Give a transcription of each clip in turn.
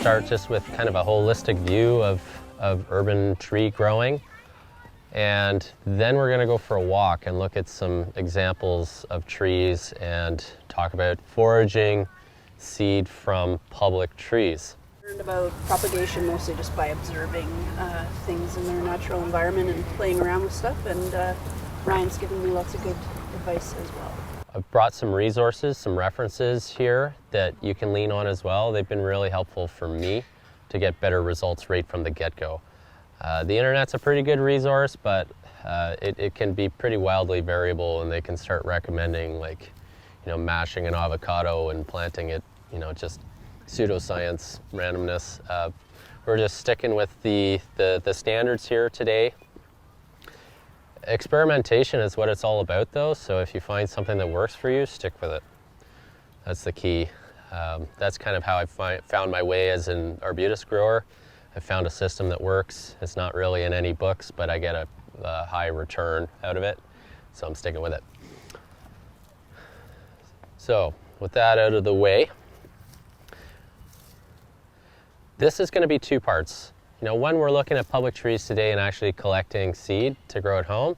start just with kind of a holistic view of urban tree growing. And then we're going to go for a walk and look at some examples of trees and talk about foraging seed from public trees. I learned about propagation mostly just by observing things in their natural environment and playing around with stuff, and Ryan's given me lots of good advice as well. I've brought some resources, some references here that you can lean on as well. They've been really helpful for me to get better results right from the get-go. The internet's a pretty good resource, but it can be pretty wildly variable, and they can start recommending, like, mashing an avocado and planting it, just pseudoscience, randomness. We're just sticking with the standards here today. Experimentation is what it's all about, though, so if you find something that works for you, stick with it. That's the key. That's kind of how I found my way as an arbutus grower. I found a system that works. It's not really in any books, but I get a high return out of it, so I'm sticking with it. So with that out of the way, this is going to be two parts. One, we're looking at public trees today and actually collecting seed to grow at home,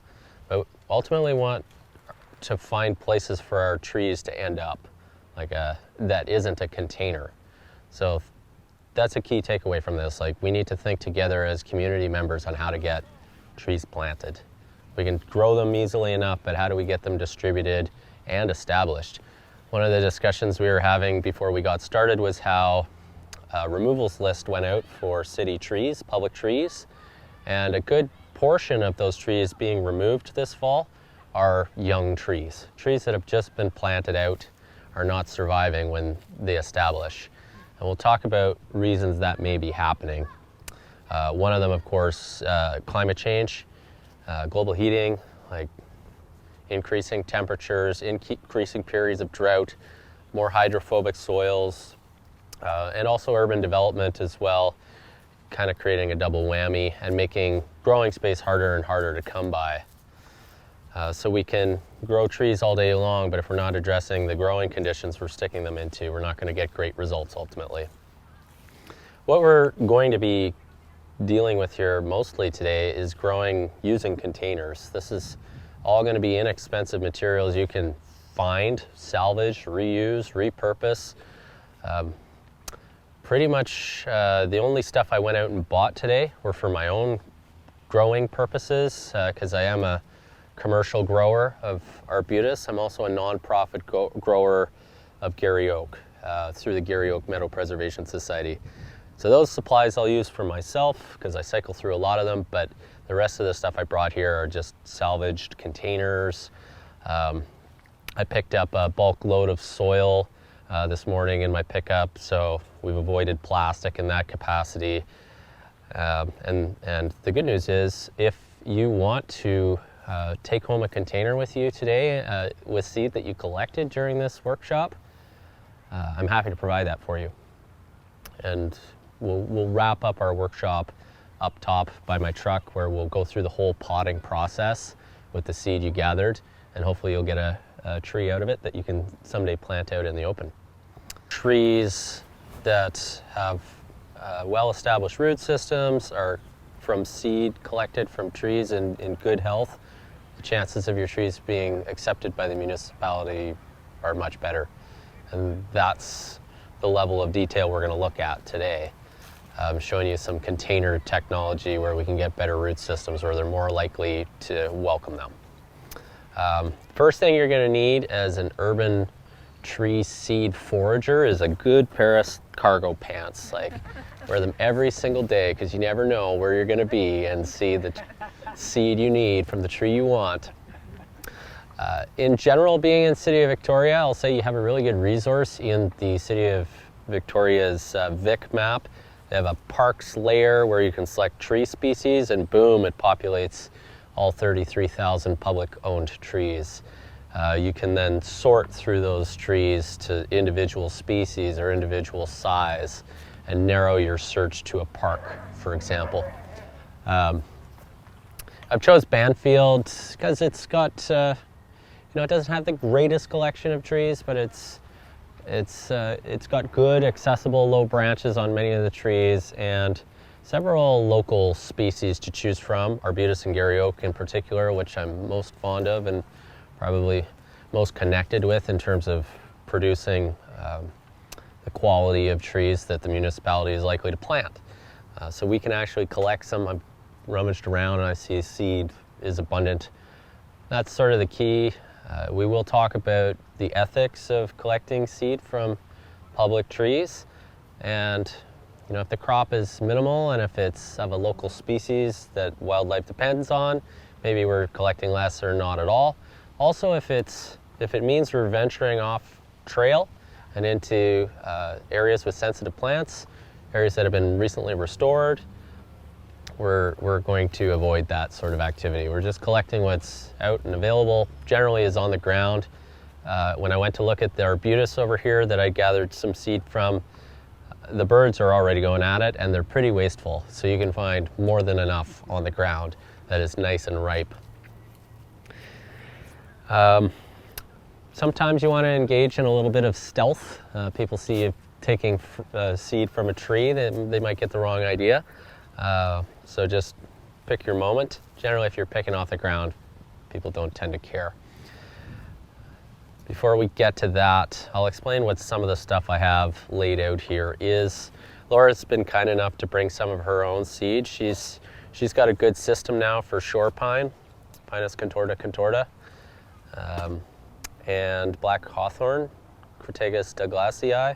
but ultimately want to find places for our trees to end up, that isn't a container. So that's a key takeaway from this. We need to think together as community members on how to get trees planted. We can grow them easily enough, but how do we get them distributed and established? One of the discussions we were having before we got started was how a removals list went out for city trees, public trees, and a good portion of those trees being removed this fall are young trees. Trees that have just been planted out are not surviving when they establish. And we'll talk about reasons that may be happening. One of them, of course, climate change, global heating, increasing temperatures, increasing periods of drought, more hydrophobic soils, and also urban development as well, kind of creating a double whammy and making growing space harder and harder to come by. So we can grow trees all day long, but if we're not addressing the growing conditions we're sticking them into, we're not going to get great results ultimately. What we're going to be dealing with here mostly today is growing using containers. This is all going to be inexpensive materials you can find, salvage, reuse, repurpose. Pretty much the only stuff I went out and bought today were for my own growing purposes, because I am a commercial grower of Arbutus. I'm also a non-profit grower of Garry oak through the Garry Oak Meadow Preservation Society. So those supplies I'll use for myself because I cycle through a lot of them, but the rest of the stuff I brought here are just salvaged containers. I picked up a bulk load of soil this morning in my pickup, so we've avoided plastic in that capacity. And the good news is, if you want to take home a container with you today with seed that you collected during this workshop, I'm happy to provide that for you. And we'll wrap up our workshop up top by my truck, where we'll go through the whole potting process with the seed you gathered, and hopefully you'll get a tree out of it that you can someday plant out in the open. Trees that have well-established root systems are from seed collected from trees in good health. The chances of your trees being accepted by the municipality are much better. And that's the level of detail we're going to look at today. I'm showing you some container technology where we can get better root systems, where they're more likely to welcome them. First thing you're going to need as an urban tree seed forager is a good pair of cargo pants. Wear them every single day, because you never know where you're going to be and see the seed you need from the tree you want. In general, being in the City of Victoria, I'll say you have a really good resource in the City of Victoria's Vic map. They have a parks layer where you can select tree species, and boom, it populates all 33,000 public-owned trees. You can then sort through those trees to individual species or individual size and narrow your search to a park, for example. I've chose Banfield because it's got, it doesn't have the greatest collection of trees, but it's It's got good, accessible, low branches on many of the trees, and several local species to choose from, Arbutus and Garry oak in particular, which I'm most fond of and probably most connected with in terms of producing the quality of trees that the municipality is likely to plant. So we can actually collect some. I've rummaged around and I see seed is abundant. That's sort of the key. We will talk about the ethics of collecting seed from public trees, and if the crop is minimal and if it's of a local species that wildlife depends on, maybe we're collecting less or not at all. Also, if it means we're venturing off trail and into areas with sensitive plants, areas that have been recently restored, we're going to avoid that sort of activity. We're just collecting what's out and available, generally is on the ground. When I went to look at the Arbutus over here that I gathered some seed from, the birds are already going at it and they're pretty wasteful. So you can find more than enough on the ground that is nice and ripe. Sometimes you want to engage in a little bit of stealth. People see you taking seed from a tree, they might get the wrong idea. So just pick your moment. Generally, if you're picking off the ground, people don't tend to care. Before we get to that, I'll explain what some of the stuff I have laid out here is. Laura's been kind enough to bring some of her own seed. She's got a good system now for shore pine, Pinus contorta, and black hawthorn, Crataegus douglasii.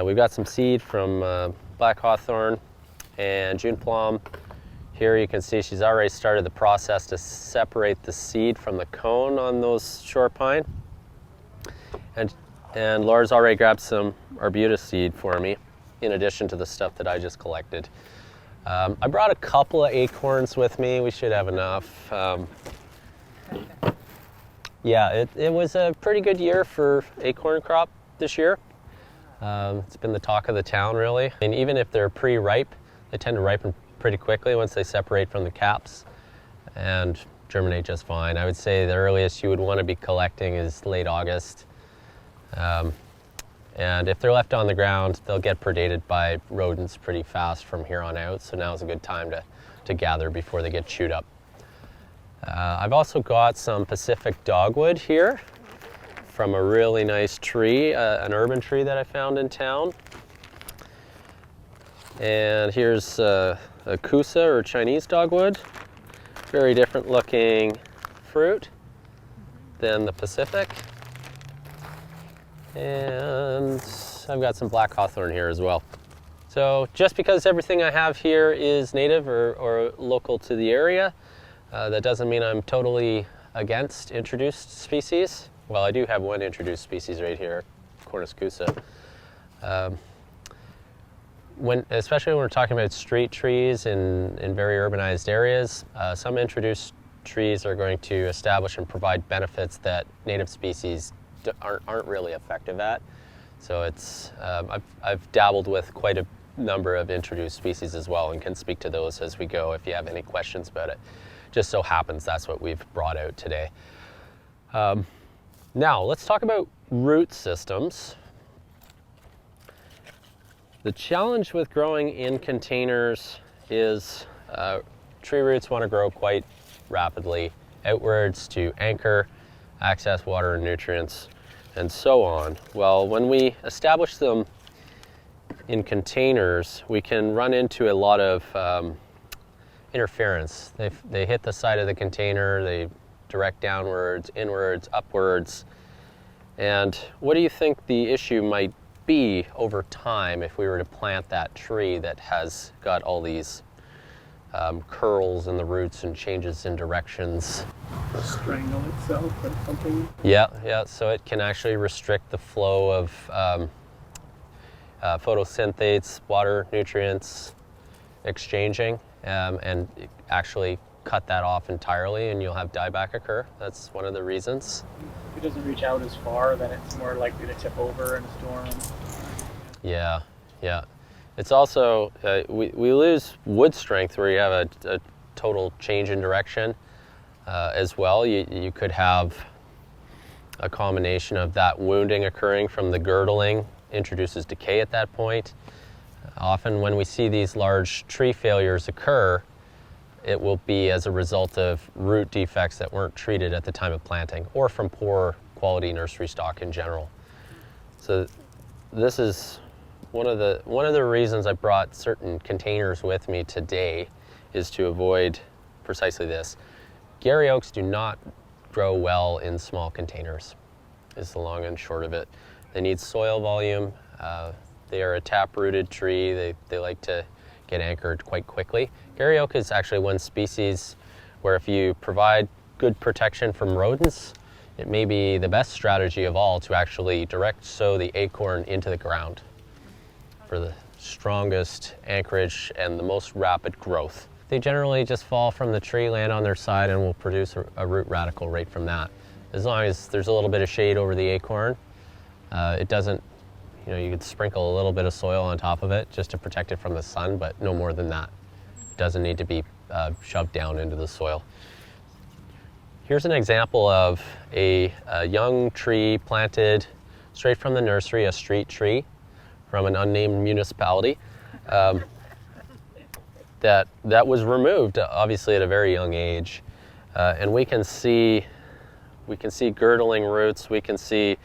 We've got some seed from black hawthorn and June plum. Here you can see she's already started the process to separate the seed from the cone on those shore pine. And Laura's already grabbed some Arbutus seed for me, in addition to the stuff that I just collected. I brought a couple of acorns with me. We should have enough. Yeah, it was a pretty good year for acorn crop this year. It's been the talk of the town, really. And even if they're pre-ripe, they tend to ripen pretty quickly once they separate from the caps and germinate just fine. I would say the earliest you would want to be collecting is late August. And if they're left on the ground, they'll get predated by rodents pretty fast from here on out. So now's a good time to gather before they get chewed up. I've also got some Pacific dogwood here from a really nice tree, an urban tree that I found in town. And here's a Kusa or Chinese dogwood. Very different looking fruit than the Pacific. And I've got some black hawthorn here as well. So just because everything I have here is native or local to the area, that doesn't mean I'm totally against introduced species. Well, I do have one introduced species right here, Cornus Kusa. Especially when we're talking about street trees in very urbanized areas, some introduced trees are going to establish and provide benefits that native species aren't really effective at. So it's I've dabbled with quite a number of introduced species as well, and can speak to those as we go if you have any questions about it. Just so happens that's what we've brought out today. Now let's talk about root systems. The challenge with growing in containers is tree roots want to grow quite rapidly outwards to anchor, access water and nutrients, and so on. Well, when we establish them in containers, we can run into a lot of interference. They hit the side of the container, they direct downwards, inwards, upwards. And what do you think the issue might be over time if we were to plant that tree that has got all these curls in the roots and changes in directions? Strangle itself or something? Yeah, so it can actually restrict the flow of photosynthates, water, nutrients exchanging, and actually cut that off entirely and you'll have dieback occur. That's one of the reasons. If it doesn't reach out as far, then it's more likely to tip over in a storm. Yeah. It's also, we lose wood strength where you have a total change in direction as well. You could have a combination of that wounding occurring from the girdling introduces decay at that point. Often when we see these large tree failures occur, it will be as a result of root defects that weren't treated at the time of planting, or from poor quality nursery stock in general. So this is one of the reasons I brought certain containers with me today, is to avoid precisely this. Garry oaks do not grow well in small containers, is the long and short of it. They need soil volume. They are a tap-rooted tree. They like to get anchored quite quickly. Garry oak is actually one species where if you provide good protection from rodents, it may be the best strategy of all to actually direct sow the acorn into the ground for the strongest anchorage and the most rapid growth. They generally just fall from the tree, land on their side, and will produce a root radical right from that. As long as there's a little bit of shade over the acorn, it doesn't, you could sprinkle a little bit of soil on top of it just to protect it from the sun, but no more than that. It doesn't need to be shoved down into the soil. Here's an example of a young tree planted straight from the nursery, a street tree from an unnamed municipality that was removed, obviously at a very young age, and we can see girdling roots. We can see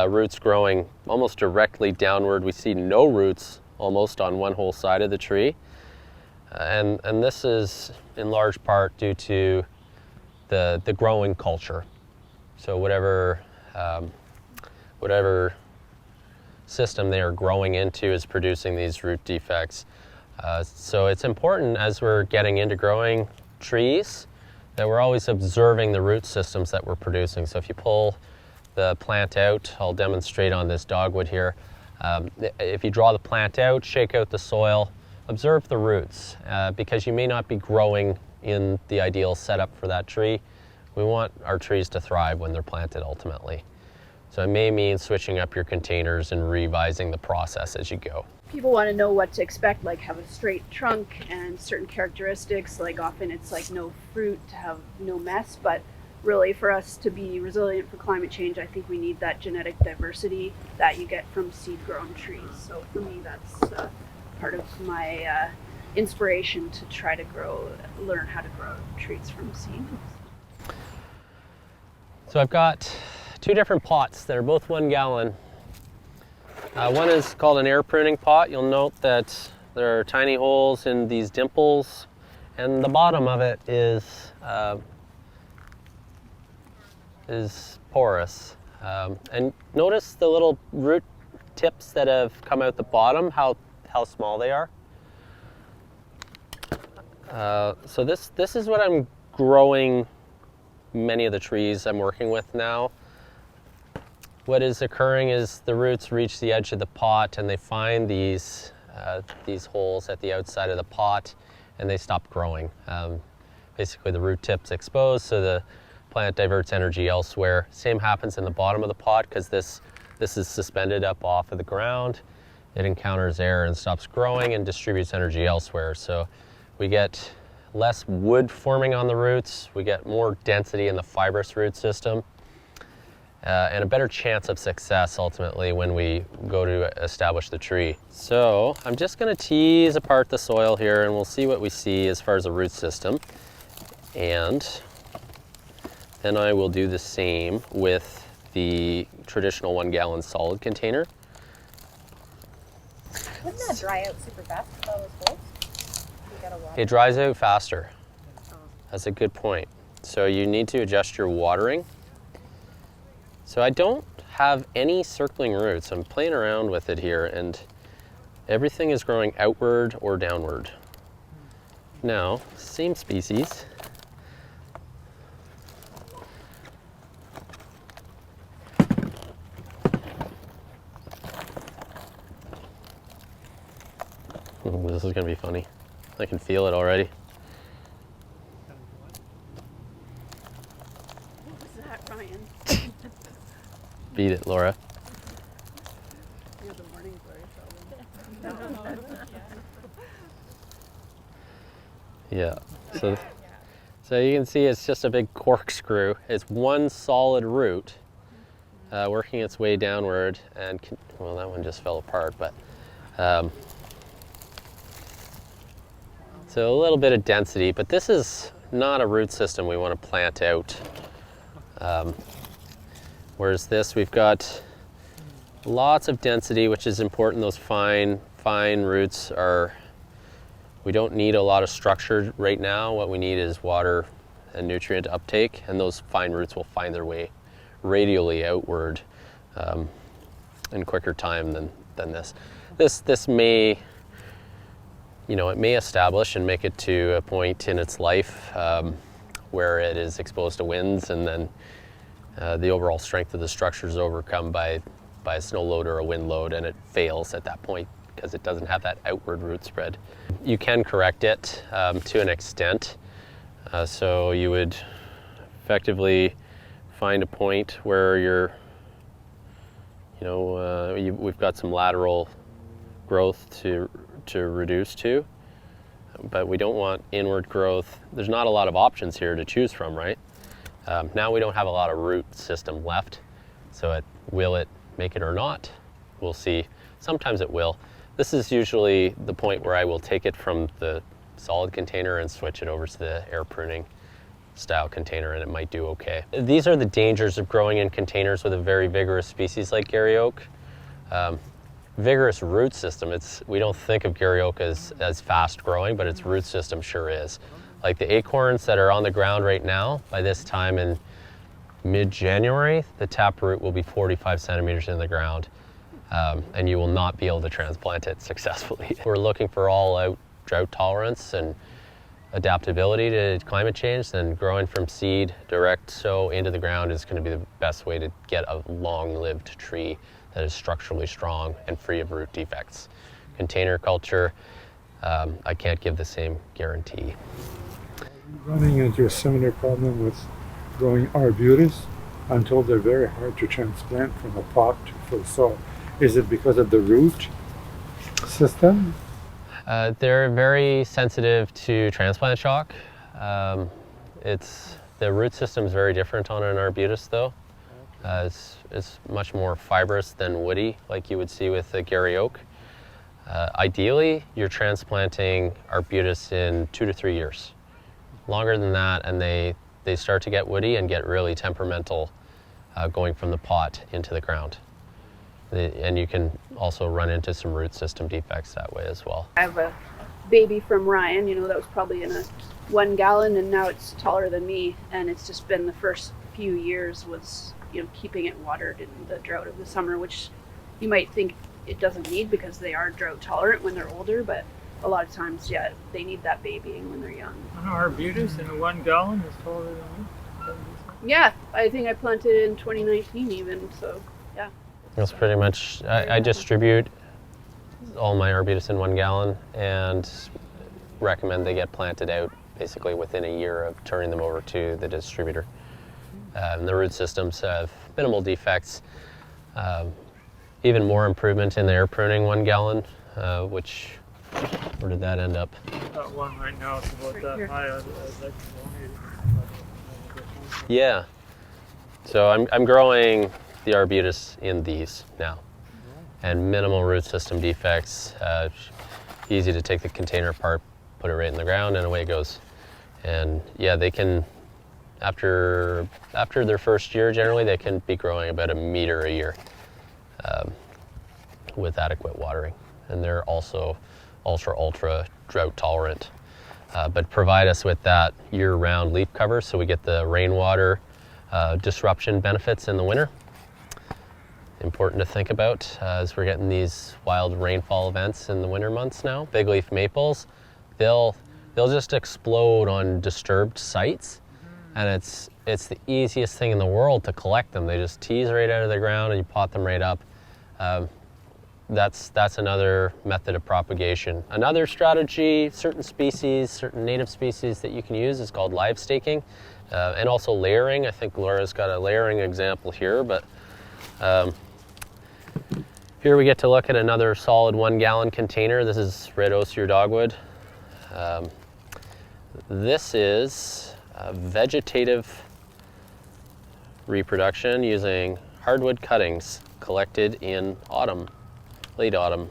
roots growing almost directly downward. We see no roots almost on one whole side of the tree, and this is in large part due to the growing culture. So whatever system they are growing into is producing these root defects. So it's important as we're getting into growing trees that we're always observing the root systems that we're producing. So if you pull the plant out, I'll demonstrate on this dogwood here. If you draw the plant out, shake out the soil, observe the roots, because you may not be growing in the ideal setup for that tree. We want our trees to thrive when they're planted ultimately. So it may mean switching up your containers and revising the process as you go. People want to know what to expect, like have a straight trunk and certain characteristics, like often it's like no fruit, to have no mess, but really for us to be resilient for climate change, I think we need that genetic diversity that you get from seed-grown trees. So for me, that's part of my inspiration to try to learn how to grow trees from seed. So I've got two different pots that are both 1 gallon. One is called an air pruning pot. You'll note that there are tiny holes in these dimples, and the bottom of it is porous. And notice the little root tips that have come out the bottom, how small they are. So this is what I'm growing many of the trees I'm working with now. What is occurring is the roots reach the edge of the pot and they find these holes at the outside of the pot and they stop growing. Basically the root tip's exposed, so the plant diverts energy elsewhere. Same happens in the bottom of the pot because this is suspended up off of the ground. It encounters air and stops growing and distributes energy elsewhere. So we get less wood forming on the roots, we get more density in the fibrous root system, and a better chance of success ultimately when we go to establish the tree. So I'm just going to tease apart the soil here and we'll see what we see as far as the root system. And then I will do the same with the traditional 1 gallon solid container. Wouldn't that dry out super fast with all those holes? It dries out faster. That's a good point. So you need to adjust your watering. So I don't have any circling roots. I'm playing around with it here and everything is growing outward or downward. Now, same species. This is going to be funny. I can feel it already. What was that, Ryan? Beat it, Laura. You're the morning glory, Yeah. So you can see it's just a big corkscrew. It's one solid root working its way downward, and well, that one just fell apart, but so a little bit of density, but this is not a root system we want to plant out. Whereas this, we've got lots of density, which is important. Those fine roots are, we don't need a lot of structure right now. What we need is water and nutrient uptake, and those fine roots will find their way radially outward in quicker time than this. This may, you know, it may establish and make it to a point in its life where it is exposed to winds, and then the overall strength of the structure is overcome by a snow load or a wind load, and it fails at that point because it doesn't have that outward root spread. You can correct it to an extent. So you would effectively find a point where you're, you know, we've got some lateral growth to reduce to, but we don't want inward growth. There's not a lot of options here to choose from, right? Now we don't have a lot of root system left, so will it make it or not? We'll see. Sometimes it will. This is usually the point where I will take it from the solid container and switch it over to the air pruning style container, and it might do okay. These are the dangers of growing in containers with a very vigorous species like Garry oak. Vigorous root system, we don't think of Garry oak as fast growing, but its root system sure is. Like the acorns that are on the ground right now, by this time in mid-January, the taproot will be 45 centimeters in the ground, and you will not be able to transplant it successfully. We're looking for all-out drought tolerance and adaptability to climate change, then growing from seed direct sow into the ground is going to be the best way to get a long-lived tree that is structurally strong and free of root defects. Container culture, I can't give the same guarantee. Running into a similar problem with growing arbutus. I'm told they're very hard to transplant from a pot to full soil. Is it because of the root system? They're very sensitive to transplant shock. The root system is very different on an arbutus though. It's much more fibrous than woody, like you would see with the Garry oak. Ideally, you're transplanting arbutus in 2 to 3 years. Longer than that, and they start to get woody and get really temperamental going from the pot into the ground. And you can also run into some root system defects that way as well. I have a baby from Ryan, you know, that was probably in a 1 gallon, and now it's taller than me, and it's just been the first few years was, you know, keeping it watered in the drought of the summer, which you might think it doesn't need because they are drought tolerant when they're older, but a lot of times, yeah, they need that babying when they're young. An arbutus in a 1 gallon is taller than you? Yeah, I think I planted in 2019 even, so yeah. That's pretty much, I distribute all my arbutus in 1 gallon and recommend they get planted out basically within a year of turning them over to the distributor. The root systems have minimal defects, even more improvement in the air pruning 1 gallon, which, where did that end up? That one right now is about Right that here. high. I'd like to donate it. Yeah, so I'm growing the arbutus in these now, and minimal root system defects, easy to take the container apart, put it right in the ground, and away it goes. And yeah, they can, after their first year, generally they can be growing about 1 meter a year with adequate watering. And they're also ultra drought tolerant, but provide us with that year-round leaf cover, so we get the rainwater disruption benefits in the winter. Important to think about as we're getting these wild rainfall events in the winter months now. Bigleaf maples, they'll just explode on disturbed sites, and it's the easiest thing in the world to collect them. They just tease right out of the ground and you pot them right up. That's another method of propagation. Another strategy, certain native species that you can use is called live staking, and also layering. I think Laura's got a layering example here, but here we get to look at another solid 1 gallon container. This is Red Osier Dogwood. This is vegetative reproduction using hardwood cuttings collected in autumn, late autumn.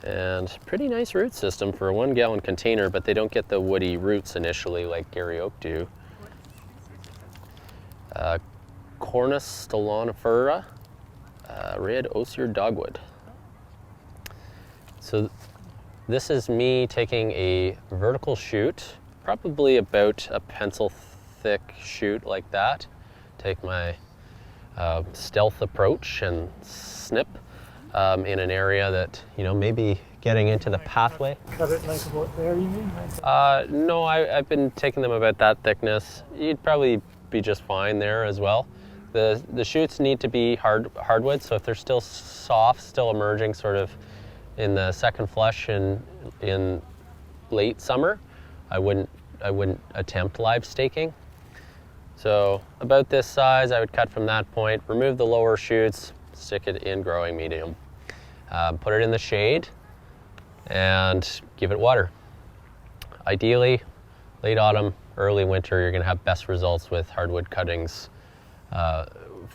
And pretty nice root system for a 1 gallon container, but they don't get the woody roots initially like Garry oak do. Cornus stolonifera, Red Osier Dogwood. So this is me taking a vertical shoot, probably about a pencil thick shoot like that. Take my stealth approach and snip in an area that, maybe getting into the pathway. Cut it like about there, you mean? No, I've been taking them about that thickness. You'd probably be just fine there as well. The shoots need to be hardwood, so if they're still soft, still emerging sort of in the second flush in late summer, I wouldn't attempt live staking. So about this size, I would cut from that point, remove the lower shoots, stick it in growing medium, put it in the shade, and give it water. Ideally, late autumn, early winter, you're going to have best results with hardwood cuttings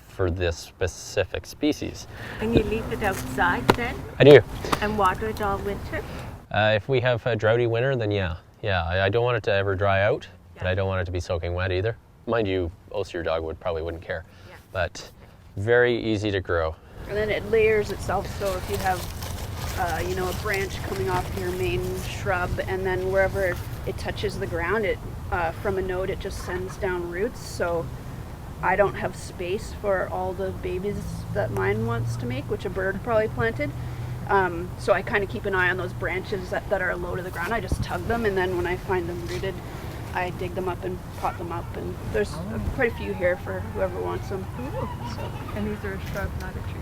for this specific species. And you leave it outside then? I do. And water it all winter? If we have a droughty winter, then yeah. I don't want it to ever dry out, but I don't want it to be soaking wet either. Mind you, Osier Dogwood probably wouldn't care, but very easy to grow. And then it layers itself, so if you have a branch coming off your main shrub, and then wherever it touches the ground, it from a node it just sends down roots. So I don't have space for all the babies that mine wants to make, which a bird probably planted. So I kind of keep an eye on those branches that are low to the ground. I just tug them, and then when I find them rooted, I dig them up and pot them up. And there's quite a few here for whoever wants them. So. And these are a shrub, not a tree?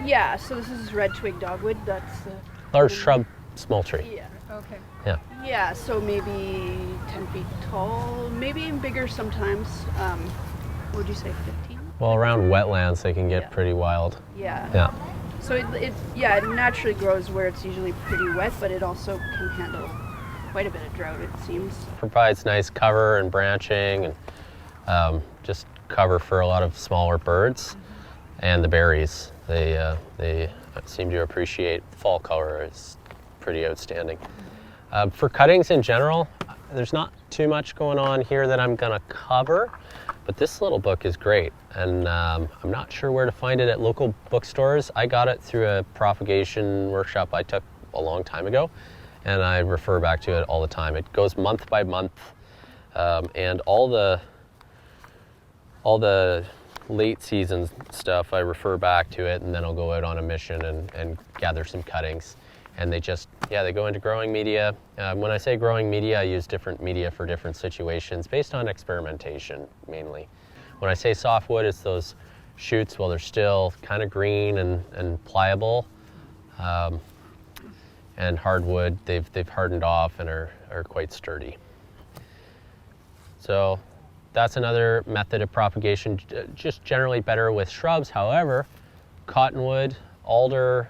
Yeah, so this is red twig dogwood. That's large shrub, small tree. Yeah. Okay. Yeah. Yeah, so maybe 10 feet tall, maybe even bigger sometimes. Would you say 15? Well, around wetlands, they can get pretty wild. Yeah. Yeah. So it naturally grows where it's usually pretty wet, but it also can handle quite a bit of drought, it seems. Provides nice cover and branching, and just cover for a lot of smaller birds. And the berries, they seem to appreciate fall color. It's pretty outstanding. For cuttings in general, there's not too much going on here that I'm gonna cover, but this little book is great, and I'm not sure where to find it at local bookstores. I got it through a propagation workshop I took a long time ago, and I refer back to it all the time. It goes month by month, and all the late season stuff, I refer back to it, and then I'll go out on a mission and gather some cuttings. And they go into growing media. When I say growing media, I use different media for different situations based on experimentation mainly. When I say softwood, it's those shoots while they're still kind of green and pliable. And hardwood, they've hardened off and are quite sturdy. So that's another method of propagation, just generally better with shrubs. However, cottonwood, alder,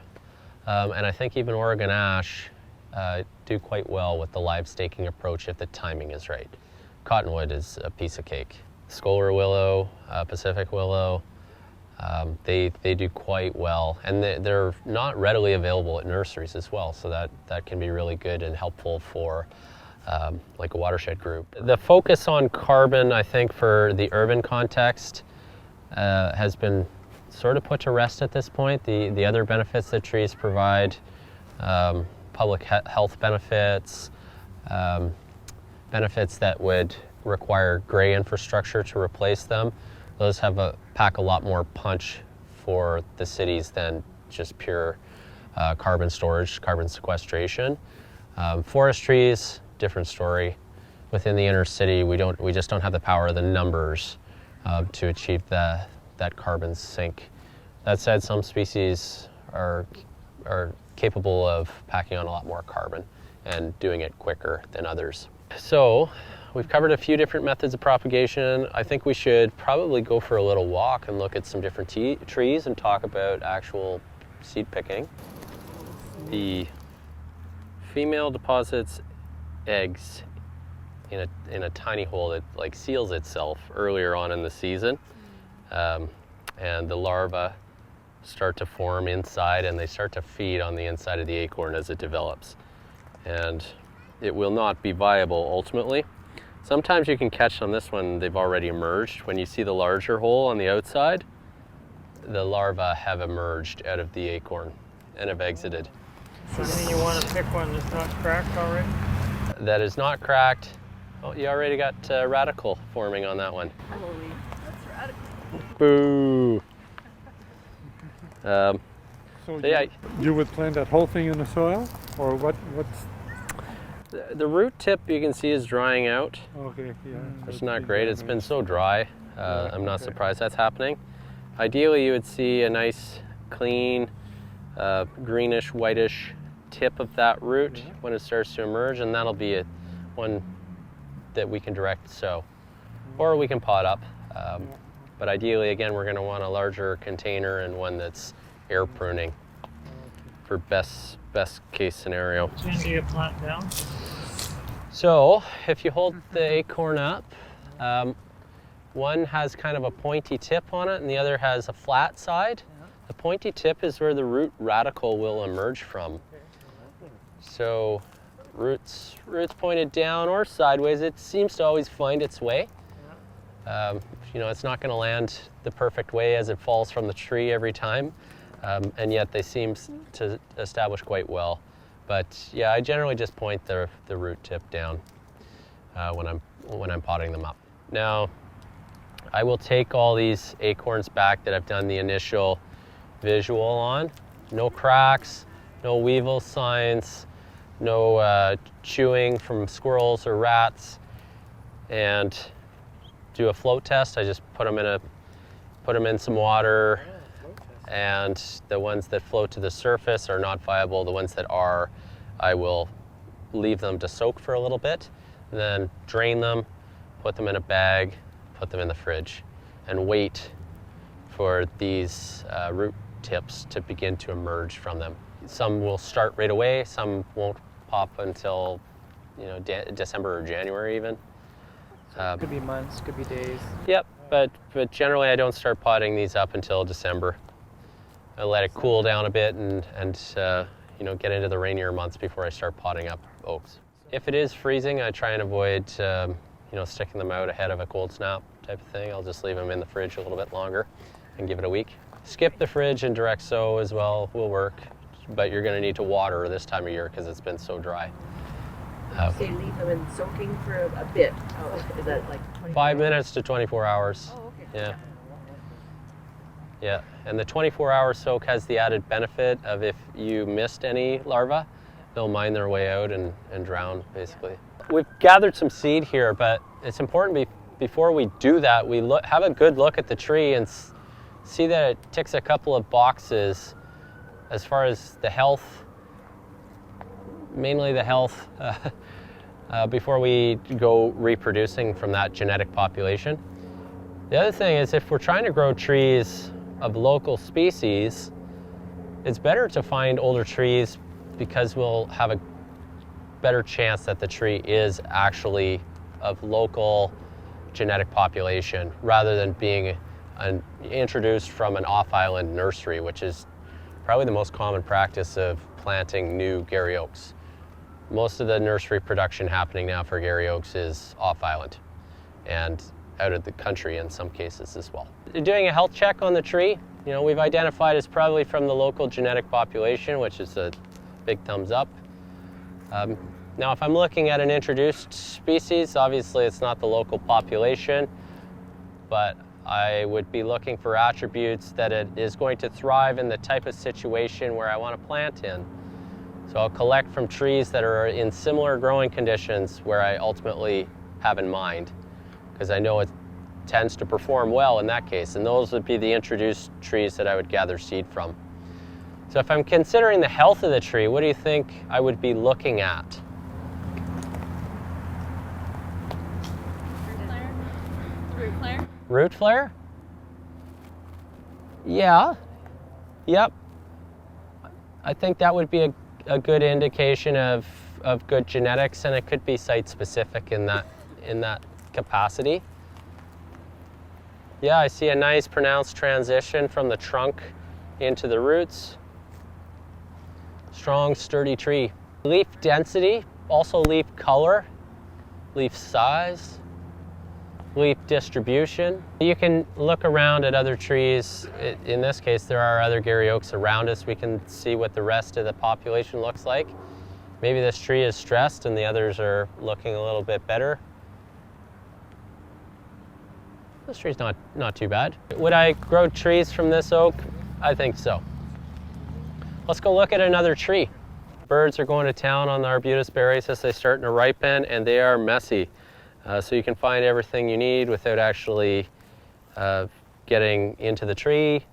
and I think even Oregon ash do quite well with the live staking approach if the timing is right. Cottonwood is a piece of cake. Scholar willow, Pacific willow, they do quite well, and they're not readily available at nurseries as well, so that can be really good and helpful for like a watershed group. The focus on carbon, I think, for the urban context has been sort of put to rest at this point. The other benefits that trees provide, public health benefits, benefits that would require gray infrastructure to replace them, those pack a lot more punch for the cities than just pure carbon storage, carbon sequestration. Forest trees, different story. Within the inner city, we just don't have the power of the numbers to achieve that carbon sink. That said, some species are capable of packing on a lot more carbon and doing it quicker than others. So we've covered a few different methods of propagation. I think we should probably go for a little walk and look at some different trees and talk about actual seed picking. The female deposits eggs in a tiny hole that like seals itself earlier on in the season. and the larvae start to form inside, and they start to feed on the inside of the acorn as it develops. And it will not be viable ultimately. Sometimes you can catch on this one, they've already emerged. When you see the larger hole on the outside, the larvae have emerged out of the acorn and have exited. So then you want to pick one that's not cracked already? That is not cracked. Oh, you already got radical forming on that one. Holy, that's radical. Boo! So yeah, you would plant that whole thing in the soil, or what's? the root tip you can see is drying out. Okay, yeah. It's not great. It's been so dry. I'm not okay. surprised that's happening. Ideally, you would see a nice, clean, greenish, whitish tip of that root when it starts to emerge, and that'll be one that we can direct sow, or we can pot up. But ideally, again, we're going to want a larger container and one that's air pruning for best case scenario. So do you plant down? So if you hold the acorn up, one has kind of a pointy tip on it and the other has a flat side. The pointy tip is where the root radical will emerge from. So roots pointed down or sideways, it seems to always find its way. You know, it's not going to land the perfect way as it falls from the tree every time, and yet they seem to establish quite well. But yeah, I generally just point the root tip down when I'm potting them up. Now, I will take all these acorns back that I've done the initial visual on. No cracks, no weevil signs, no chewing from squirrels or rats, and do a float test. I just put them in some water, and the ones that float to the surface are not viable. The ones that are, I will leave them to soak for a little bit, and then drain them, put them in a bag, put them in the fridge, and wait for these root tips to begin to emerge from them. Some will start right away, some won't pop until, you know, December or January even. Could be months, could be days. Yep, but generally I don't start potting these up until December. I let it cool down a bit and you know, get into the rainier months before I start potting up oaks. If it is freezing, I try and avoid you know, sticking them out ahead of a cold snap type of thing. I'll just leave them in the fridge a little bit longer and give it a week. Skip the fridge and direct sow as well will work, but you're going to need to water this time of year because it's been so dry. Say leave them in soaking for a bit. Oh, is that like 24 5 minutes to 24 hours. Oh, okay. Yeah. Yeah, and the 24-hour soak has the added benefit of if you missed any larvae, they'll mine their way out and drown, basically. We've gathered some seed here, but it's important before we do that, we have a good look at the tree and see that it ticks a couple of boxes as far as the health, mainly the health, before we go reproducing from that genetic population. The other thing is, if we're trying to grow trees of local species, it's better to find older trees because we'll have a better chance that the tree is actually of local genetic population rather than being introduced from an off-island nursery, which is probably the most common practice of planting new Garry oaks. Most of the nursery production happening now for Garry oaks is off-island and out of the country in some cases as well. Doing a health check on the tree, you know, we've identified it's probably from the local genetic population, which is a big thumbs up. Now, if I'm looking at an introduced species, obviously it's not the local population, but I would be looking for attributes that it is going to thrive in the type of situation where I want to plant in. So I'll collect from trees that are in similar growing conditions where I ultimately have in mind, because I know it tends to perform well in that case, and those would be the introduced trees that I would gather seed from. So if I'm considering the health of the tree, what do you think I would be looking at? Root flare? Root flare? Yeah. Yep. I think that would be a good indication of good genetics, and it could be site specific in that capacity. Yeah, I see a nice pronounced transition from the trunk into the roots. Strong, sturdy tree. Leaf density, also leaf color, leaf size, leaf distribution. You can look around at other trees. In this case, there are other Garry oaks around us. We can see what the rest of the population looks like. Maybe this tree is stressed and the others are looking a little bit better. This tree's not too bad. Would I grow trees from this oak? I think so. Let's go look at another tree. Birds are going to town on the arbutus berries as they start to ripen, and they are messy. So you can find everything you need without actually getting into the tree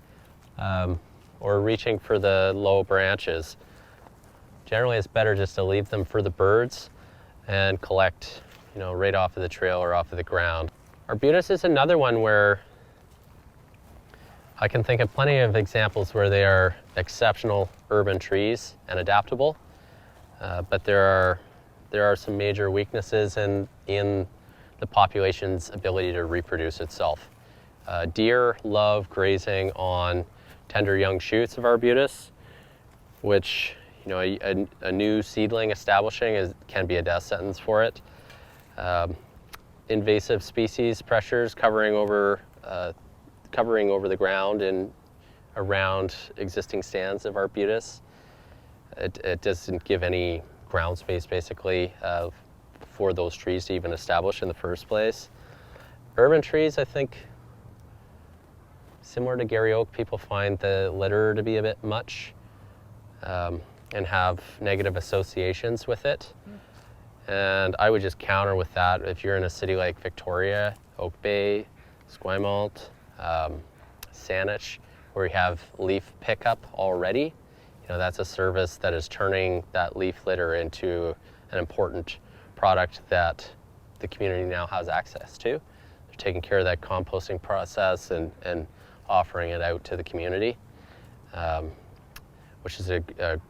or reaching for the low branches. Generally, it's better just to leave them for the birds and collect, right off of the trail or off of the ground. Arbutus is another one where I can think of plenty of examples where they are exceptional urban trees and adaptable, but there are some major weaknesses in the population's ability to reproduce itself. Deer love grazing on tender young shoots of arbutus, which a new seedling establishing can be a death sentence for it. Invasive species pressures covering over the ground and around existing stands of arbutus. It doesn't give any ground space basically for those trees to even establish in the first place. Urban trees, I think, similar to Garry oak, people find the litter to be a bit much and have negative associations with it. And I would just counter with that. If you're in a city like Victoria, Oak Bay, Esquimalt, Saanich, where you have leaf pickup already, that's a service that is turning that leaf litter into an important product that the community now has access to. They're taking care of that composting process and offering it out to the community, which is a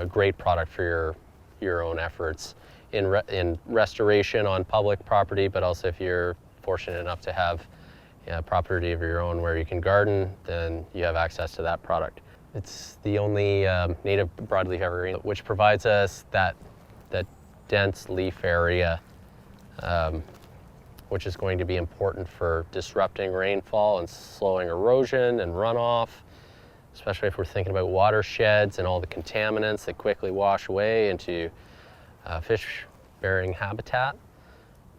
great product for your own efforts in restoration on public property, but also if you're fortunate enough to have property of your own where you can garden, then you have access to that product. It's the only native broadleaf evergreen which provides us that dense leaf area, which is going to be important for disrupting rainfall and slowing erosion and runoff, especially if we're thinking about watersheds and all the contaminants that quickly wash away into fish-bearing habitat.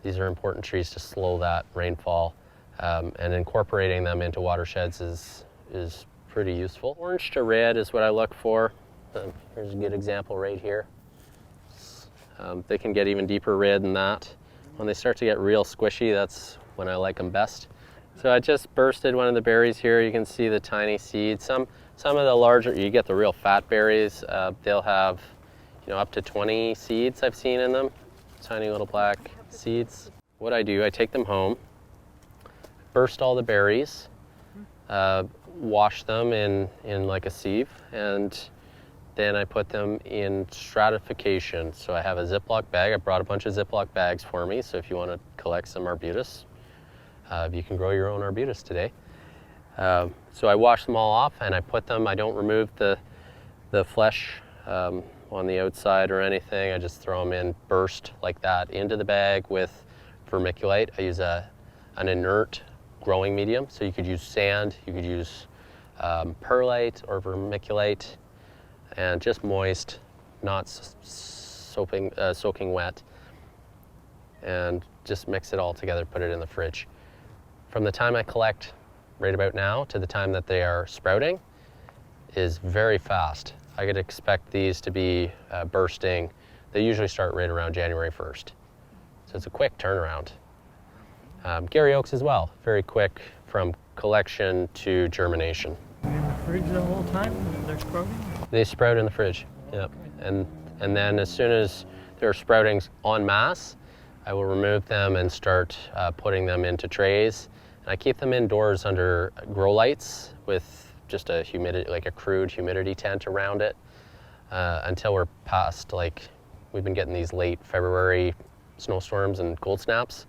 These are important trees to slow that rainfall, and incorporating them into watersheds is pretty useful. Orange to red is what I look for. Here's a good example right here. They can get even deeper red than that. When they start to get real squishy, that's when I like them best. So I just bursted one of the berries here. You can see the tiny seeds. Some of the larger, you get the real fat berries. They'll have up to 20 seeds I've seen in them, tiny little black seeds. What I do, I take them home, burst all the berries, wash them in like a sieve, and then I put them in stratification. So I have a Ziploc bag. I brought a bunch of Ziploc bags for me, so if you want to collect some arbutus, you can grow your own arbutus today. So I wash them all off and I put them, I don't remove the flesh on the outside or anything. I just throw them in burst like that into the bag with vermiculite. I use an inert growing medium, so you could use sand, you could use perlite or vermiculite, and just moist, not soaking wet, and just mix it all together, put it in the fridge. From the time I collect right about now to the time that they are sprouting is very fast. I could expect these to be bursting. They usually start right around January 1st. So it's a quick turnaround. Garry oaks as well, very quick from collection to germination. In the fridge the whole time they're sprouting? They sprout in the fridge, yep. And then as soon as they're sprouting en masse, I will remove them and start putting them into trays. And I keep them indoors under grow lights with just a crude humidity tent around it until we're past, we've been getting these late February snowstorms and cold snaps.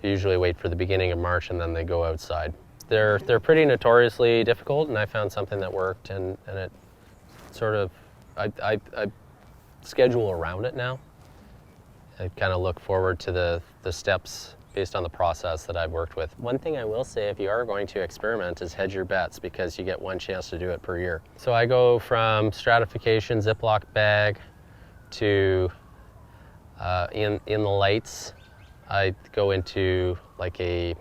I usually wait for the beginning of March and then they go outside. they're pretty notoriously difficult, and I found something that worked, and it sort of, I schedule around it now. I kind of look forward to the steps based on the process that I've worked with. One thing I will say, if you are going to experiment, is hedge your bets, because you get one chance to do it per year. So I go from stratification Ziploc bag to in the lights, I go into like a,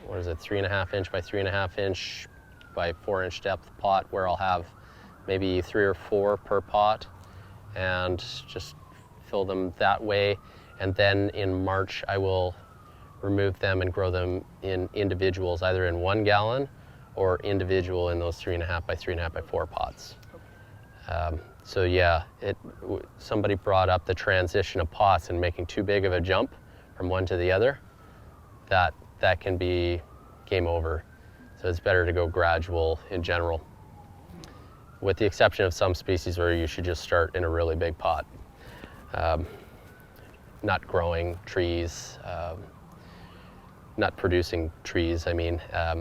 what is it, 3.5 inch by 3.5 inch by 4 inch depth pot, where I'll have maybe 3 or 4 per pot, and just fill them that way. And then in March, I will remove them and grow them in individuals, either in 1 gallon or individual in those 3.5 by 3.5 by 4 pots. So yeah, somebody brought up the transition of pots and making too big of a jump from one to the other. That can be game over. So it's better to go gradual in general, with the exception of some species where you should just start in a really big pot. Nut growing trees, nut producing trees, I mean,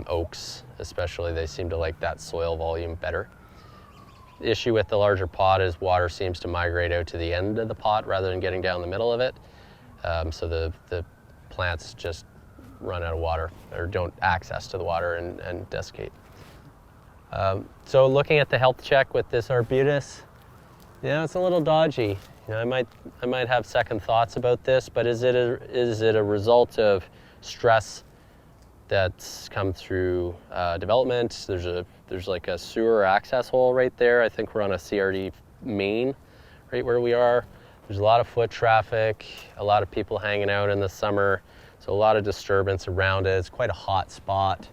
oaks especially, they seem to like that soil volume better. The issue with the larger pot is water seems to migrate out to the end of the pot rather than getting down the middle of it. So the plants just run out of water, or don't access to the water and desiccate. So looking at the health check with this Arbutus, yeah, it's a little dodgy. You know, I might have second thoughts about this, but is it a result of stress that's come through development? There's like a sewer access hole right there. I think we're on a CRD main right where we are. There's a lot of foot traffic, a lot of people hanging out in the summer, so a lot of disturbance around it. It's quite a hot spot.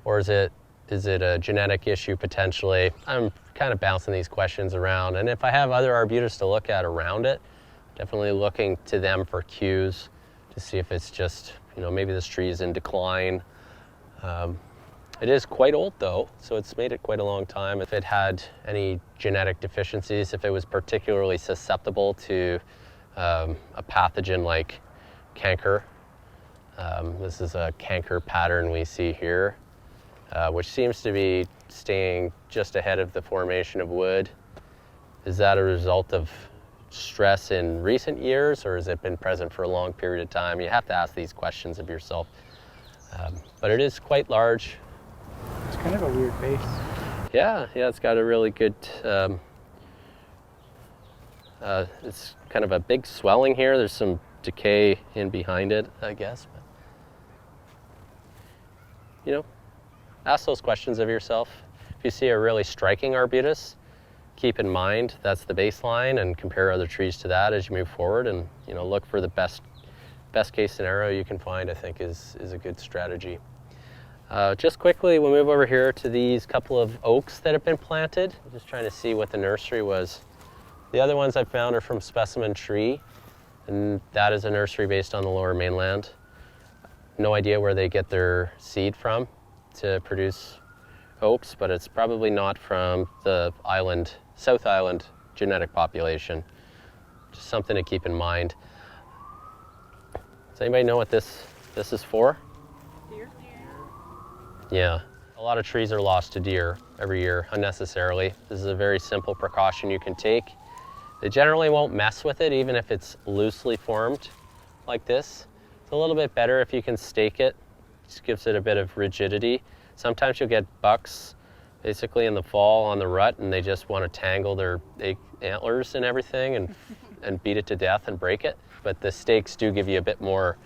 Or is it a genetic issue potentially? I'm kind of bouncing these questions around, and if I have other Arbutus to look at around it, definitely looking to them for cues to see if it's just, you know, maybe this tree is in decline. It is quite old though, so it's made it quite a long time. If it had any genetic deficiencies, if it was particularly susceptible to a pathogen like canker, this is a canker pattern we see here, which seems to be staying just ahead of the formation of wood. Is that a result of stress in recent years, or has it been present for a long period of time? You have to ask these questions of yourself. But it is quite large. It's kind of a weird base. Yeah, it's got a really good, it's kind of a big swelling here. There's some decay in behind it, I guess. But, you know, ask those questions of yourself. If you see a really striking Arbutus, keep in mind that's the baseline, and compare other trees to that as you move forward, and, you know, look for the best case scenario you can find, I think is a good strategy. Just quickly, we'll move over here to these couple of oaks that have been planted. I'm just trying to see what the nursery was. The other ones I found are from Specimen Tree, and that is a nursery based on the Lower Mainland. No idea where they get their seed from to produce oaks, but it's probably not from the island, South Island genetic population. Just something to keep in mind. Does anybody know what this is for? Deer? Yeah, a lot of trees are lost to deer every year unnecessarily. This is a very simple precaution you can take. They generally won't mess with it, even if it's loosely formed like this. It's a little bit better if you can stake it. Just gives it a bit of rigidity. Sometimes you'll get bucks basically in the fall on the rut, and they just want to tangle their antlers and everything and beat it to death and break it. But the stakes do give you a bit more,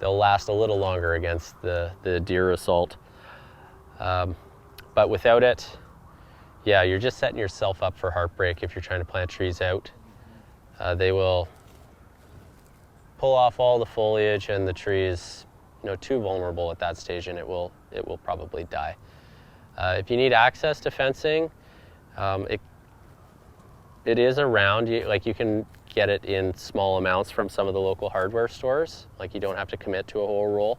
they'll last a little longer against the deer assault. But without it, yeah, you're just setting yourself up for heartbreak if you're trying to plant trees out. They will pull off all the foliage, and the tree is, you know, too vulnerable at that stage, and it will probably die. If you need access to fencing, it is around. You can get it in small amounts from some of the local hardware stores. Like, you don't have to commit to a whole roll.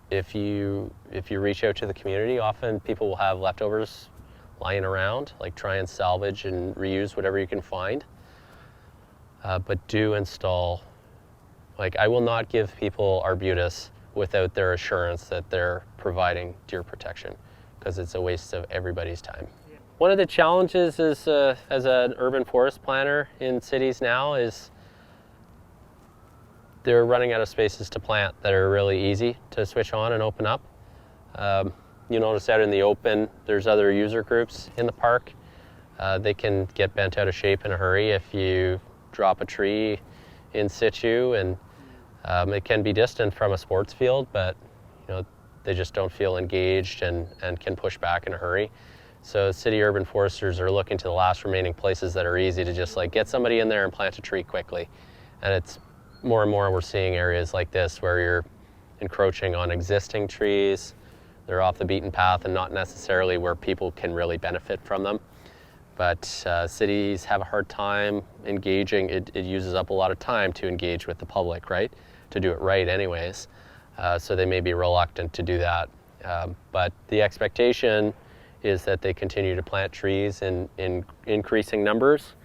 If you reach out to the community, often people will have leftovers lying around. Like, try and salvage and reuse whatever you can find. But do install. Like, I will not give people Arbutus without their assurance that they're providing deer protection, because it's a waste of everybody's time. One of the challenges is, as an urban forest planner in cities now, is they're running out of spaces to plant that are really easy to switch on and open up. You notice out in the open, there's other user groups in the park. They can get bent out of shape in a hurry if you drop a tree in situ, and it can be distant from a sports field, but they just don't feel engaged and can push back in a hurry. So city urban foresters are looking to the last remaining places that are easy to just like get somebody in there and plant a tree quickly. And it's more and more we're seeing areas like this where you're encroaching on existing trees. They're off the beaten path and not necessarily where people can really benefit from them. But cities have a hard time engaging. It uses up a lot of time to engage with the public, right? To do it right anyways. So they may be reluctant to do that. But the expectation is that they continue to plant trees in increasing numbers.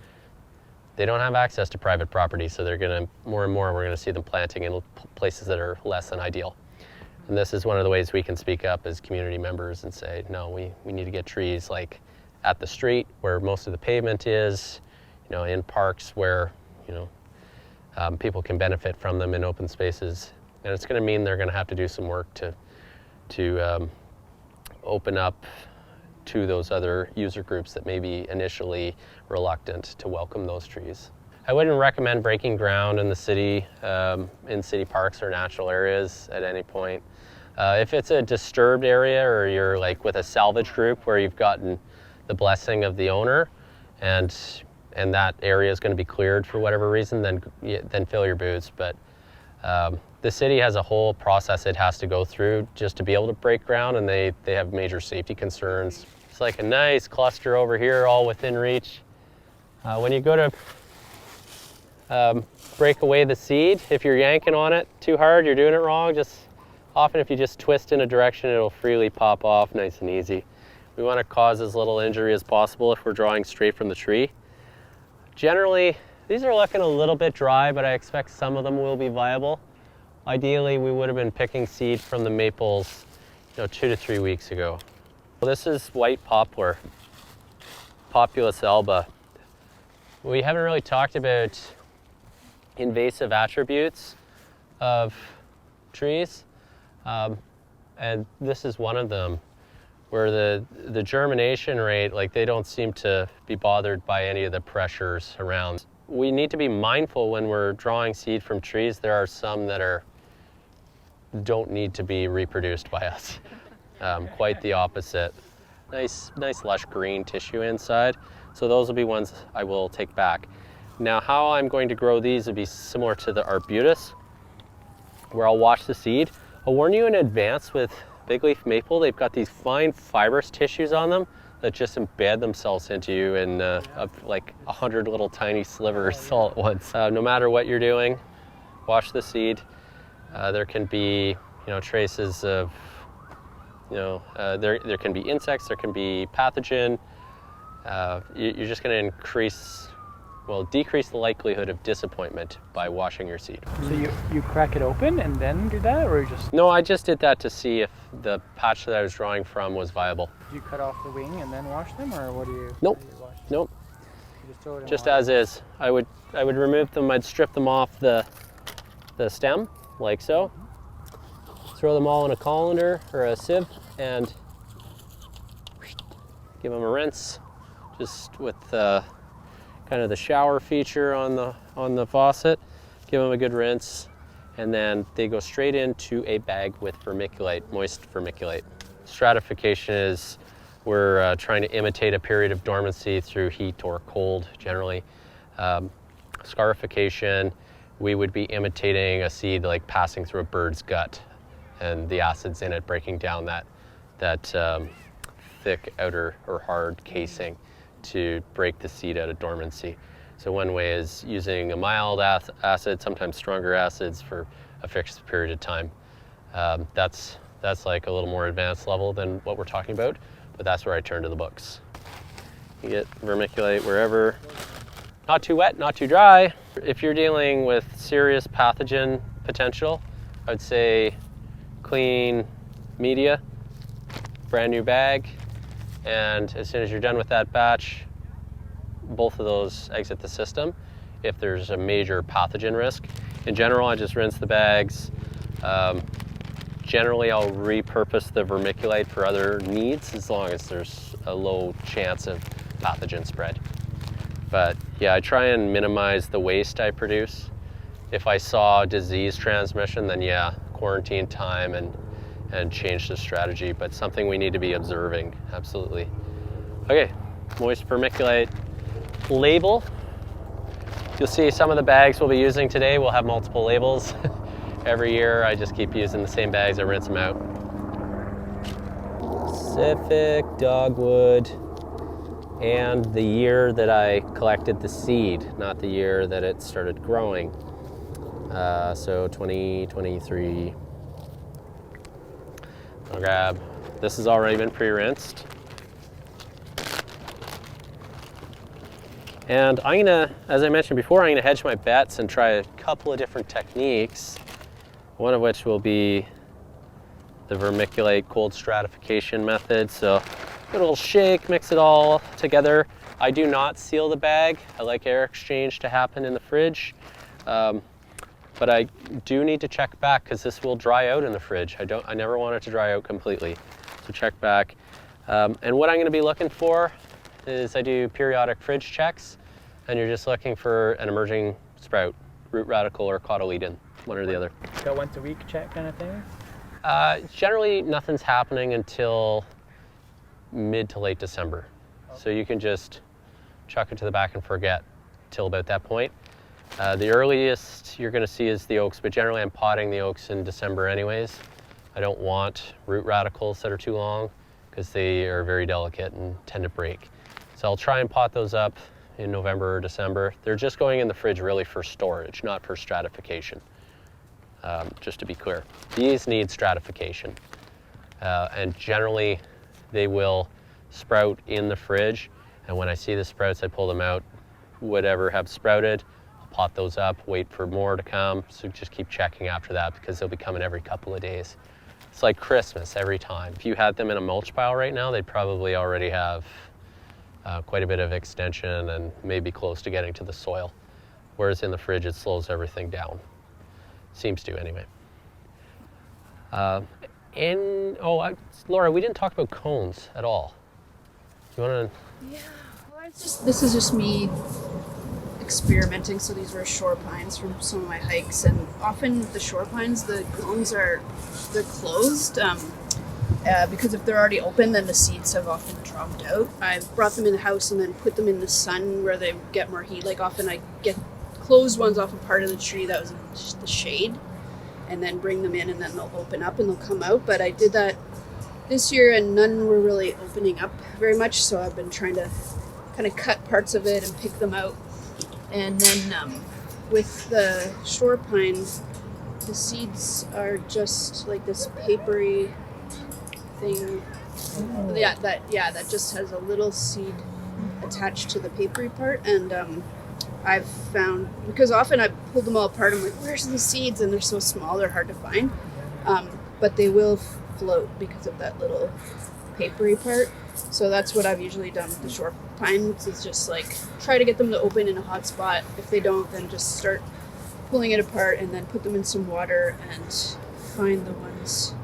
They don't have access to private property, so they're gonna, more and more, we're gonna see them planting in places that are less than ideal. And this is one of the ways we can speak up as community members and say, no, we need to get trees like at the street where most of the pavement is, in parks where, people can benefit from them in open spaces. And it's gonna mean they're gonna have to do some work to open up to those other user groups that may be initially reluctant to welcome those trees. I wouldn't recommend breaking ground in the city, in city parks or natural areas at any point. If it's a disturbed area or you're like with a salvage group where you've gotten the blessing of the owner and that area is going to be cleared for whatever reason, then fill your boots. But the city has a whole process it has to go through just to be able to break ground, and they have major safety concerns. It's like a nice cluster over here, all within reach. When you go to break away the seed, if you're yanking on it too hard, you're doing it wrong. Often if you just twist in a direction, it'll freely pop off nice and easy. We want to cause as little injury as possible if we're drawing straight from the tree. Generally, these are looking a little bit dry, but I expect some of them will be viable. Ideally, we would have been picking seed from the maples 2 to 3 weeks ago. Well, this is white poplar, Populus alba. We haven't really talked about invasive attributes of trees, and this is one of them, where the germination rate, like they don't seem to be bothered by any of the pressures around. We need to be mindful when we're drawing seed from trees. There are some that don't need to be reproduced by us. Quite the opposite. Nice lush green tissue inside. So those will be ones I will take back. Now how I'm going to grow these will be similar to the Arbutus, where I'll wash the seed. I'll warn you in advance with bigleaf maple, they've got these fine fibrous tissues on them that just embed themselves into you in like 100 little tiny slivers all at once. No matter what you're doing, wash the seed. There can be traces of there can be insects, there can be pathogen. You're just going to decrease the likelihood of disappointment by washing your seed. So you crack it open and then do that, or you just... No, I just did that to see if the patch that I was drawing from was viable. Do you cut off the wing and then wash them, or what do you? Nope. How do you wash them? Nope. You just throw it in Just water? as is. I would remove them. I'd strip them off the stem like so. Throw them all in a colander or a sieve and give them a rinse, just with kind of the shower feature on the faucet. Give them a good rinse, and then they go straight into a bag with vermiculite, moist vermiculite. Stratification is we're trying to imitate a period of dormancy through heat or cold generally. Scarification, we would be imitating a seed like passing through a bird's gut and the acids in it breaking down that thick outer or hard casing to break the seed out of dormancy. So one way is using a mild acid, sometimes stronger acids for a fixed period of time. That's like a little more advanced level than what we're talking about, but that's where I turn to the books. You get vermiculite wherever. Not too wet, not too dry. If you're dealing with serious pathogen potential, I would say clean media, brand new bag, and as soon as you're done with that batch, both of those exit the system if there's a major pathogen risk. In general, I just rinse the bags. Generally, I'll repurpose the vermiculite for other needs as long as there's a low chance of pathogen spread. But yeah, I try and minimize the waste I produce. If I saw disease transmission, then yeah, quarantine time and change the strategy, but something we need to be observing, absolutely. Okay, moist vermiculite label. You'll see some of the bags we'll be using today will have multiple labels. Every year I just keep using the same bags, I rinse them out. Pacific Dogwood, and the year that I collected the seed, not the year that it started growing. So 2023. I'll grab, this has already been pre-rinsed. And I'm gonna, as I mentioned before, I'm gonna hedge my bets and try a couple of different techniques, one of which will be the vermiculite cold stratification method. So give it a little shake, mix it all together. I do not seal the bag. I like air exchange to happen in the fridge. But I do need to check back because this will dry out in the fridge. I never want it to dry out completely. So check back. And what I'm gonna be looking for is I do periodic fridge checks, and you're just looking for an emerging sprout, root radical or cotyledon, one or the other. Like a once a week check kind of thing? Generally, nothing's happening until mid to late December. Okay. So you can just chuck it to the back and forget till about that point. The earliest you're gonna see is the oaks, but generally I'm potting the oaks in December anyways. I don't want root radicals that are too long because they are very delicate and tend to break. So I'll try and pot those up in November or December. They're just going in the fridge really for storage, not for stratification. Just to be clear, these need stratification. And generally they will sprout in the fridge. And when I see the sprouts, I pull them out. Whatever have sprouted, I'll pot those up, wait for more to come. So just keep checking after that because they'll be coming every couple of days. It's like Christmas every time. If you had them in a mulch pile right now, they'd probably already have quite a bit of extension and maybe close to getting to the soil. Whereas in the fridge, it slows everything down. Seems to anyway. Laura, we didn't talk about cones at all. You wanna? Yeah, well, this is just me experimenting. So these were shore pines from some of my hikes, and often with the shore pines, the cones they're closed. Because if they're already open, then the seeds have often dropped out. I've brought them in the house and then put them in the sun where they get more heat. Like often I get closed ones off a part of the tree that was in just the shade, and then bring them in and then they'll open up and they'll come out. But I did that this year and none were really opening up very much, so I've been trying to kind of cut parts of it and pick them out. And then with the shore pine, the seeds are just like this papery thing. That just has a little seed attached to the papery part. And I've found, because often I pull them all apart, I'm like, where's the seeds? And they're so small, they're hard to find. But they will float because of that little papery part. So that's what I've usually done with the shore pines, is just like try to get them to open in a hot spot. If they don't, then just start pulling it apart and then put them in some water and find the ones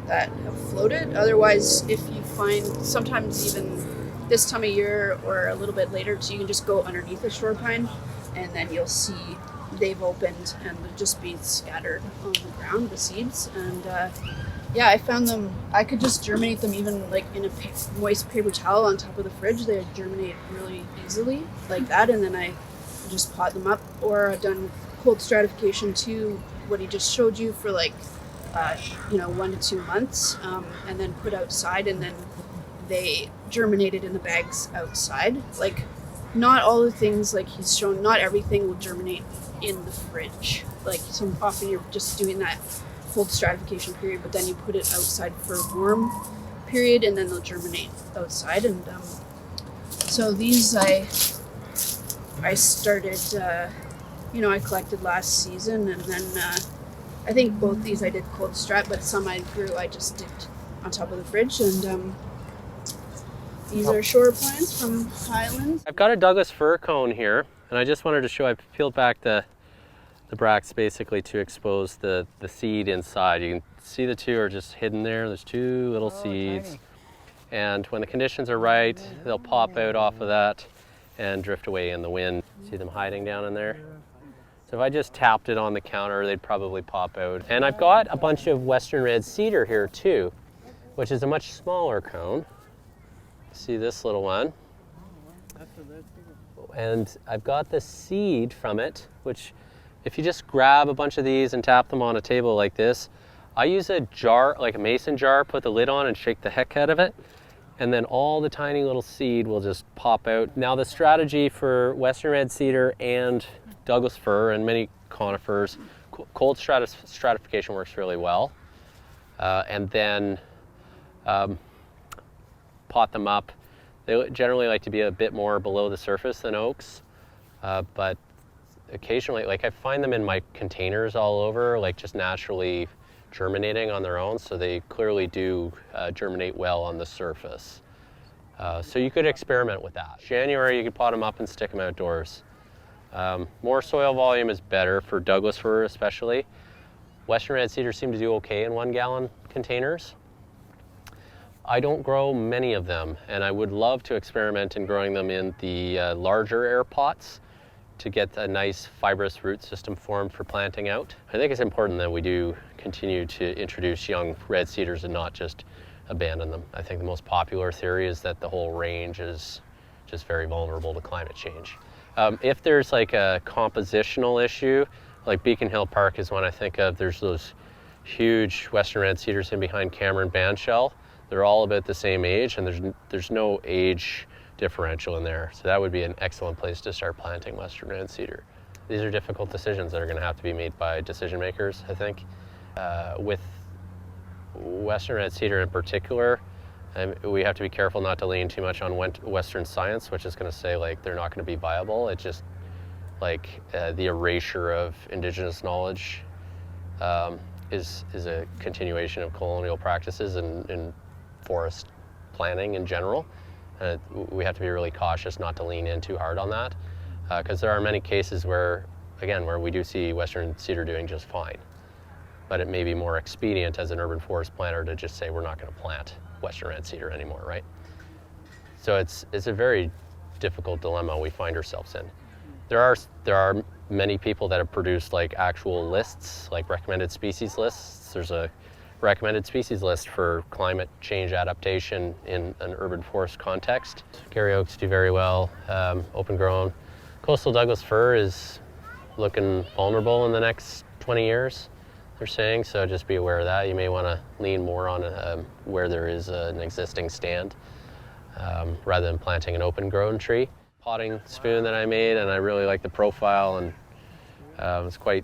that have floated. Otherwise, if you find, sometimes even this time of year or a little bit later, so you can just go underneath a shore pine and then you'll see they've opened and they'll just be scattered on the ground, the seeds. And I found them, I could just germinate them even like in a moist paper towel on top of the fridge. They germinate really easily like that, and then I just pot them up. Or I've done cold stratification too, what he just showed you, for like 1 to 2 months, and then put outside, and then they germinated in the bags outside. Like, not all the things like he's shown, not everything will germinate in the fridge. Like, so often you're just doing that cold stratification period, but then you put it outside for a warm period, and then they'll germinate outside. And so these I started, I collected last season, and then I think both these I did cold strut, but some I just did on top of the fridge. And these are shore plants from Highlands. I've got a Douglas fir cone here, and I just wanted to show, I peeled back the bracts basically to expose the seed inside. You can see the two are just hidden there. There's two little seeds. Tiny. And when the conditions are right, they'll pop out off of that and drift away in the wind. See them hiding down in there? So if I just tapped it on the counter, they'd probably pop out. And I've got a bunch of Western red cedar here too, which is a much smaller cone. See this little one? And I've got the seed from it, which if you just grab a bunch of these and tap them on a table like this, I use a jar, like a mason jar, put the lid on and shake the heck out of it. And then all the tiny little seed will just pop out. Now the strategy for Western red cedar and Douglas fir and many conifers, cold stratification works really well. And then pot them up. They generally like to be a bit more below the surface than oaks, but occasionally, like I find them in my containers all over, like just naturally germinating on their own, so they clearly do germinate well on the surface. So you could experiment with that. January, you could pot them up and stick them outdoors. More soil volume is better for Douglas fir especially. Western red cedar seem to do okay in 1 gallon containers. I don't grow many of them, and I would love to experiment in growing them in the larger air pots to get a nice fibrous root system formed for planting out. I think it's important that we do continue to introduce young red cedars and not just abandon them. I think the most popular theory is that the whole range is just very vulnerable to climate change. If there's like a compositional issue, like Beacon Hill Park is one I think of, there's those huge Western red cedars in behind Cameron Bandshell. They're all about the same age, and there's no age differential in there. So that would be an excellent place to start planting Western red cedar. These are difficult decisions that are going to have to be made by decision makers, I think. With Western red cedar in particular, we have to be careful not to lean too much on Western science, which is going to say like they're not going to be viable. It's just like the erasure of indigenous knowledge is a continuation of colonial practices in forest planning in general. We have to be really cautious not to lean in too hard on that, because there are many cases where we do see Western cedar doing just fine. But it may be more expedient as an urban forest planner to just say we're not going to plant Western red cedar anymore, right? So it's a very difficult dilemma we find ourselves in. There are many people that have produced like actual lists, like recommended species lists. There's a recommended species list for climate change adaptation in an urban forest context. Garry oaks do very well, open grown. Coastal Douglas fir is looking vulnerable in the next 20 years, they're saying, so just be aware of that. You may want to lean more on where there is an existing stand rather than planting an open grown tree. Potting spoon that I made, and I really like the profile, and it's quite,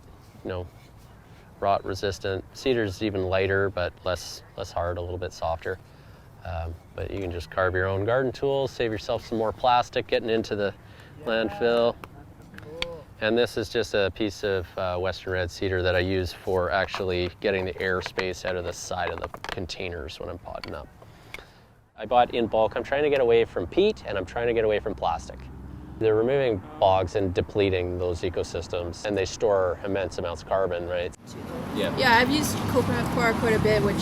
rot resistant. Cedar's even lighter, but less hard, a little bit softer. But you can just carve your own garden tools, save yourself some more plastic getting into the landfill. And this is just a piece of Western red cedar that I use for actually getting the air space out of the side of the containers when I'm potting up. I bought in bulk. I'm trying to get away from peat, and I'm trying to get away from plastic. They're removing bogs and depleting those ecosystems, and they store immense amounts of carbon, right? Yeah, I've used coconut coir quite a bit, which,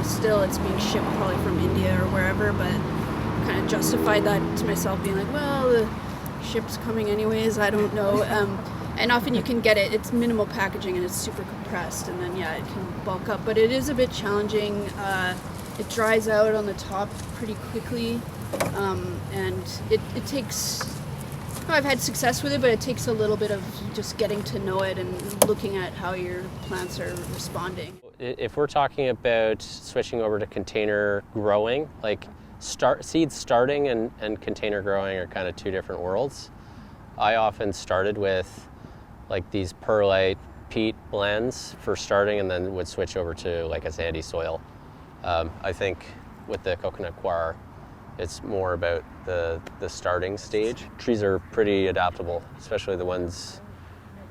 still it's being shipped probably from India or wherever, but kind of justified that to myself, being like, well, the ship's coming anyways, I don't know. And often you can get it, it's minimal packaging and it's super compressed, and then it can bulk up, but it is a bit challenging. It dries out on the top pretty quickly, and it takes, I've had success with it, but it takes a little bit of just getting to know it and looking at how your plants are responding. If we're talking about switching over to container growing, like seed starting and container growing are kind of two different worlds. I often started with like these perlite peat blends for starting, and then would switch over to like a sandy soil. I think with the coconut coir, it's more about the starting stage. Trees are pretty adaptable, especially the ones,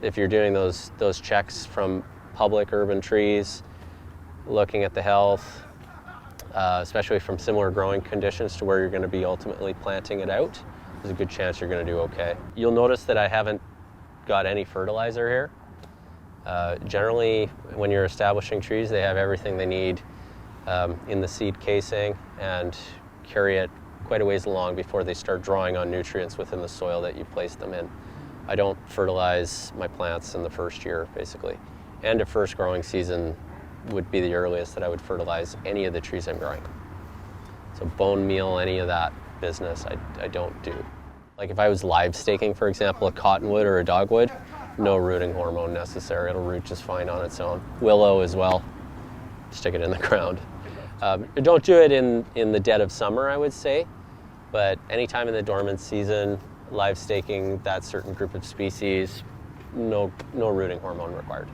if you're doing those checks from public urban trees, looking at the health, especially from similar growing conditions to where you're going to be ultimately planting it out, there's a good chance you're going to do okay. You'll notice that I haven't got any fertilizer here. Generally, when you're establishing trees, they have everything they need in the seed casing and carry it quite a ways along before they start drawing on nutrients within the soil that you place them in. I don't fertilize my plants in the first year, basically. End of first growing season would be the earliest that I would fertilize any of the trees I'm growing. So bone meal, any of that business, I don't do. Like if I was live staking, for example, a cottonwood or a dogwood, no rooting hormone necessary. It'll root just fine on its own. Willow as well, stick it in the ground. Don't do it in the dead of summer, I would say, but anytime in the dormant season, live staking that certain group of species, no rooting hormone required.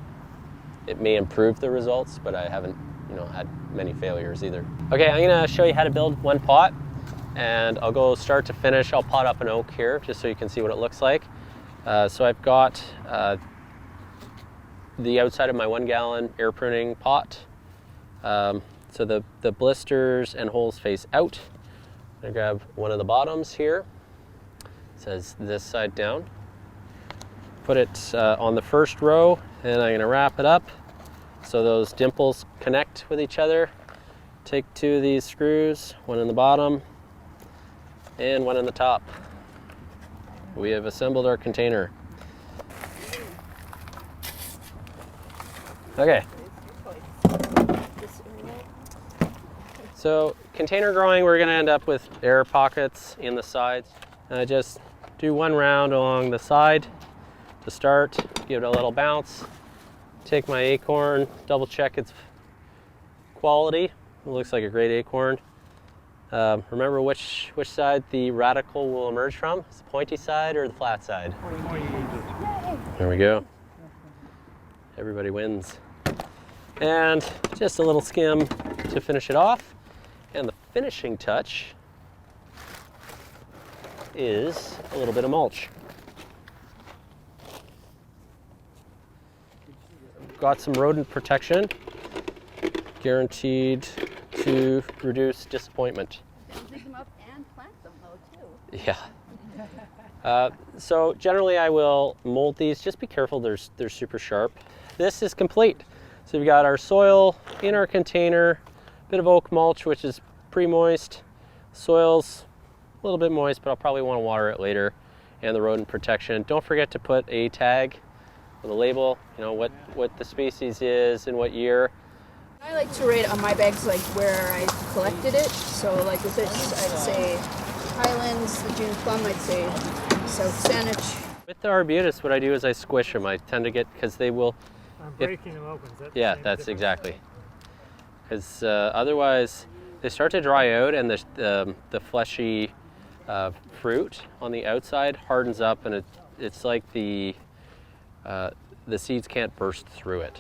It may improve the results, but I haven't had many failures either. Okay, I'm gonna show you how to build one pot, and I'll go start to finish. I'll pot up an oak here just so you can see what it looks like. So I've got the outside of my 1 gallon air pruning pot. So the blisters and holes face out. I'm gonna grab one of the bottoms here. It says this side down. Put it on the first row, and I'm gonna wrap it up so those dimples connect with each other. Take 2 of these screws, one in the bottom and one in the top. We have assembled our container. Okay. So container growing, we're gonna end up with air pockets in the sides. Just do 1 round along the side to start, give it a little bounce. Take my acorn, double check its quality. It looks like a great acorn. Remember which side the radical will emerge from? Is it the pointy side or the flat side? There we go. Everybody wins. And just a little skim to finish it off. And the finishing touch is a little bit of mulch. Got some rodent protection, guaranteed to reduce disappointment. Dig them up and plant them though too. Yeah. So generally I will mold these. Just be careful, they're super sharp. This is complete. So we've got our soil in our container, bit of oak mulch, which is pre-moist. Soil's a little bit moist, but I'll probably want to water it later. And the rodent protection. Don't forget to put a tag with a label, what the species is and what year. I like to rate on my bags like where I collected it. So like with this, I'd say Highlands, the June Plum, I'd say South Senechal. With the Arbutus, what I do is I squish them. I tend to get, because they will... I'm breaking them open. Yeah, that's exactly. Because otherwise, they start to dry out and the fleshy fruit on the outside hardens up, and it's like the seeds can't burst through it.